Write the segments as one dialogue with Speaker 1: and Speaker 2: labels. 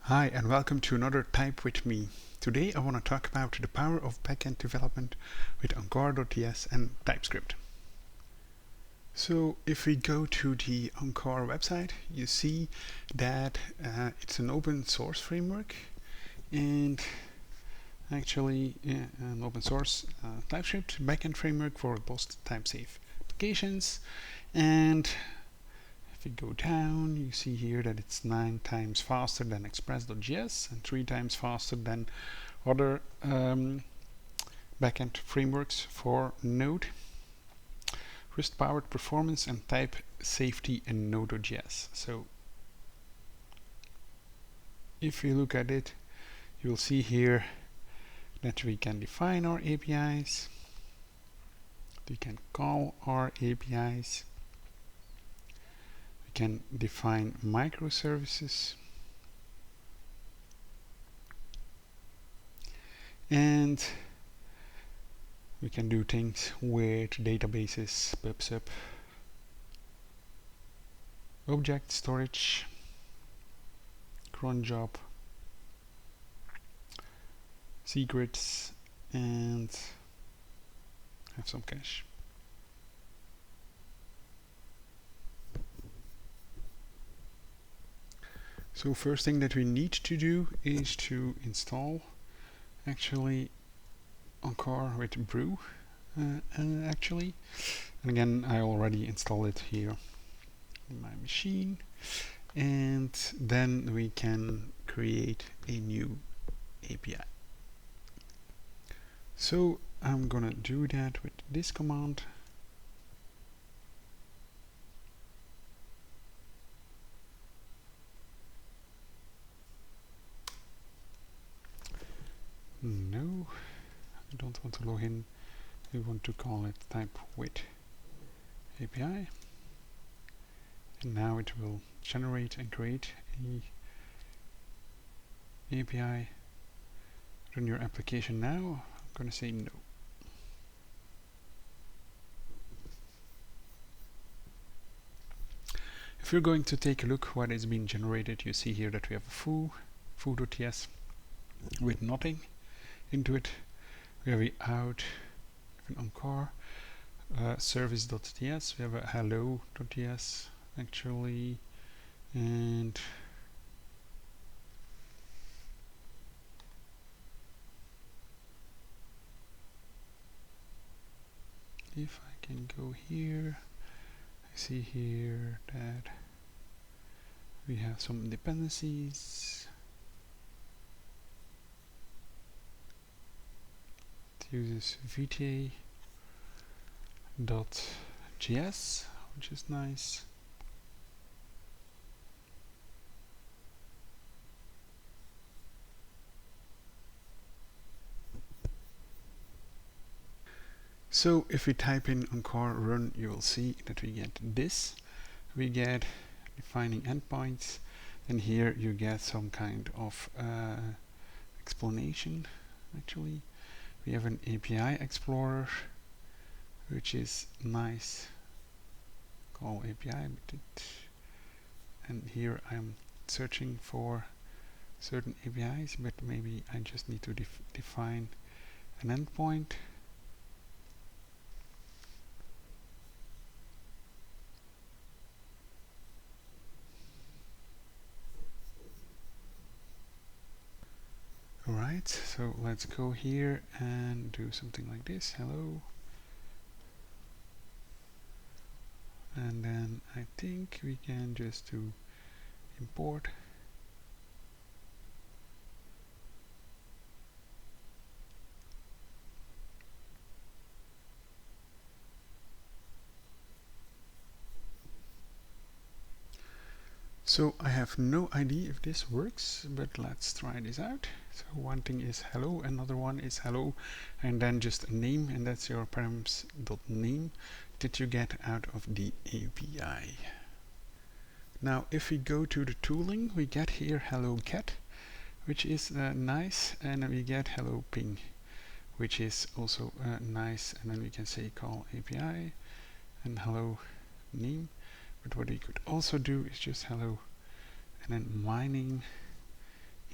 Speaker 1: Hi and welcome to another Type with me. Today I want to talk about the power of backend development with Encore.ts and TypeScript. So if we go to the Encore website, you see that it's an open source framework and actually an open source TypeScript backend framework for robust type-safe applications. And if we go down, you see here that it's 9 times faster than Express.js and 3 times faster than other backend frameworks for Node, Rust-powered performance and type safety in Node.js. So if we look at it, you will see here that we can define our APIs, we can call our APIs, we can define microservices, and we can do things with databases, PubSub, object storage, cron job, secrets, and have some cache. So first thing that we need to do is to install actually Encore with brew actually, and again I already installed it here in my machine, and then we can create a new API. So I'm gonna do that with this command. No, I don't want to log in. We want to call it type with API, and now it will generate and create a API. Run your application now. I'm going to say no. If you're going to take a look what is being generated, you see here that we have a foo.ts with nothing into it. We have a out, an encore, service.ts, we have a hello.ts actually, and if I can go here, I see here that we have some dependencies. It uses vta.js, which is nice. So if we type in Encore run, you will see that we get this. We get defining endpoints, and here you get some kind of explanation. Actually, we have an API explorer, which is nice. Call API, and here I'm searching for certain APIs, but maybe I just need to define an endpoint. Alright, so let's go here and do something like this. Hello. And then I think we can just do import. So I have no idea if this works, but let's try this out. So one thing is hello, another one is hello, and then just a name, and that's your params.name that you get out of the API. Now if we go to the tooling, we get here hello cat, which is nice, and we get hello ping, which is also nice, and then we can say call API and hello name. But what we could also do is just hello and then my name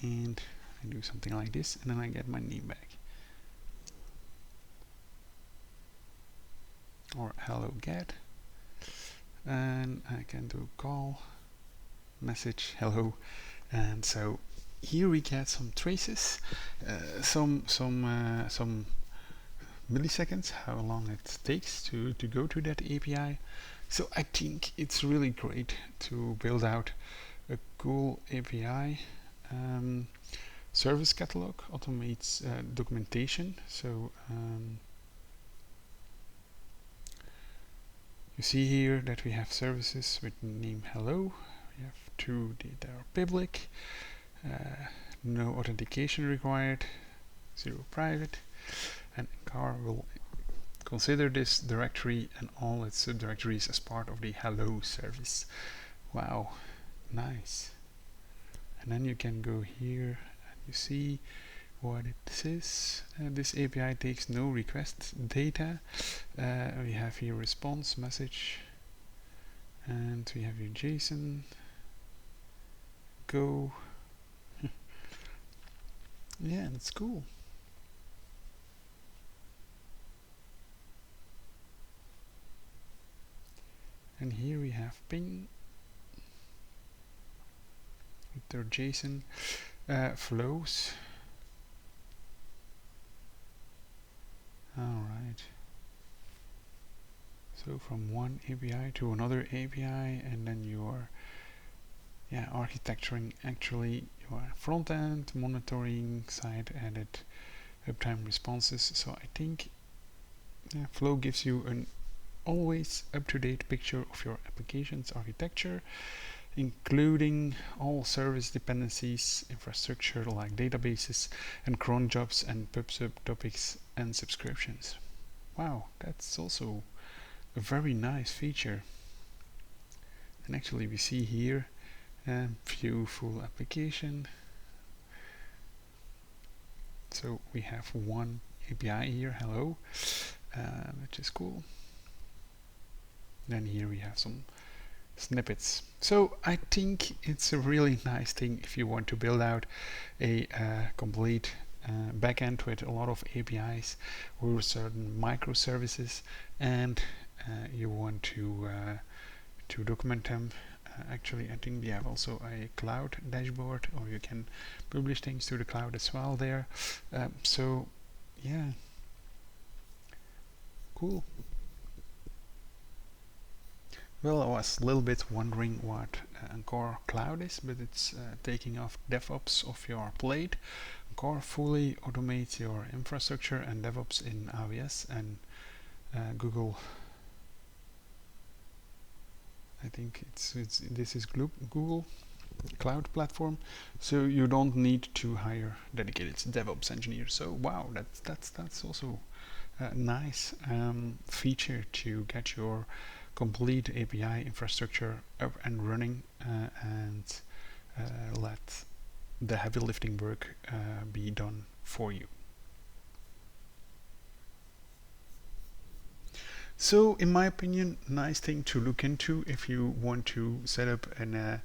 Speaker 1: and I do something like this, and then I get my name back. Or hello get, and I can do call, message, hello, and so here we get some traces, some milliseconds, how long it takes to go to that API. So I think it's really great to build out a cool API. Service catalog automates documentation. So you see here that we have services with name hello. We have two that are public, no authentication required, 0 private, and Encore will consider this directory and all its subdirectories as part of the hello service. Wow, nice. And then you can go here and you see what it is. This API takes no request data. We have here response message, and we have here JSON, go. Yeah, that's cool. And here we have ping with their JSON flows. Alright. So from one API to another API, and then you are architecturing actually your front end, monitoring, side edit, uptime responses. So I think Flow gives you an always up-to-date picture of your application's architecture, including all service dependencies, infrastructure like databases and cron jobs and pub/sub topics and subscriptions. Wow, that's also a very nice feature. And actually we see here view full application. So we have one API here, hello, which is cool. Then here we have some snippets. So I think it's a really nice thing if you want to build out a complete backend with a lot of APIs or certain microservices, and you want to document them. Actually, I think we have also a cloud dashboard, or you can publish things to the cloud as well there. So yeah, cool. Well, I was a little bit wondering what Encore Cloud is, but it's taking off DevOps off your plate. Encore fully automates your infrastructure and DevOps in AWS and Google. I think this is Google Cloud Platform, so you don't need to hire dedicated DevOps engineers. So wow, that's also a nice feature to get your complete API infrastructure up and running and let the heavy lifting work be done for you. So in my opinion, nice thing to look into if you want to set up an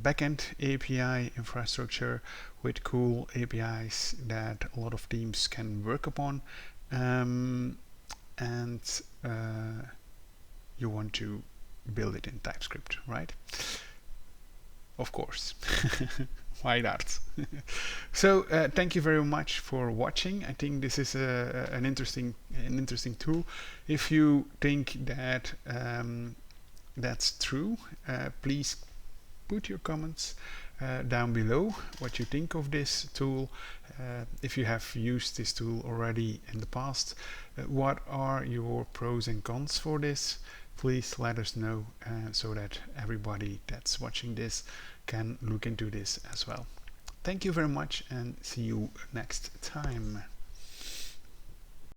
Speaker 1: backend API infrastructure with cool APIs that a lot of teams can work upon, and you want to build it in TypeScript, right? Of course. Why not? So thank you very much for watching. I think this is an interesting tool. If you think that that's true, please put your comments down below what you think of this tool. If you have used this tool already in the past, what are your pros and cons for this? Please let us know so that everybody that's watching this can look into this as well. Thank you very much, and see you next time.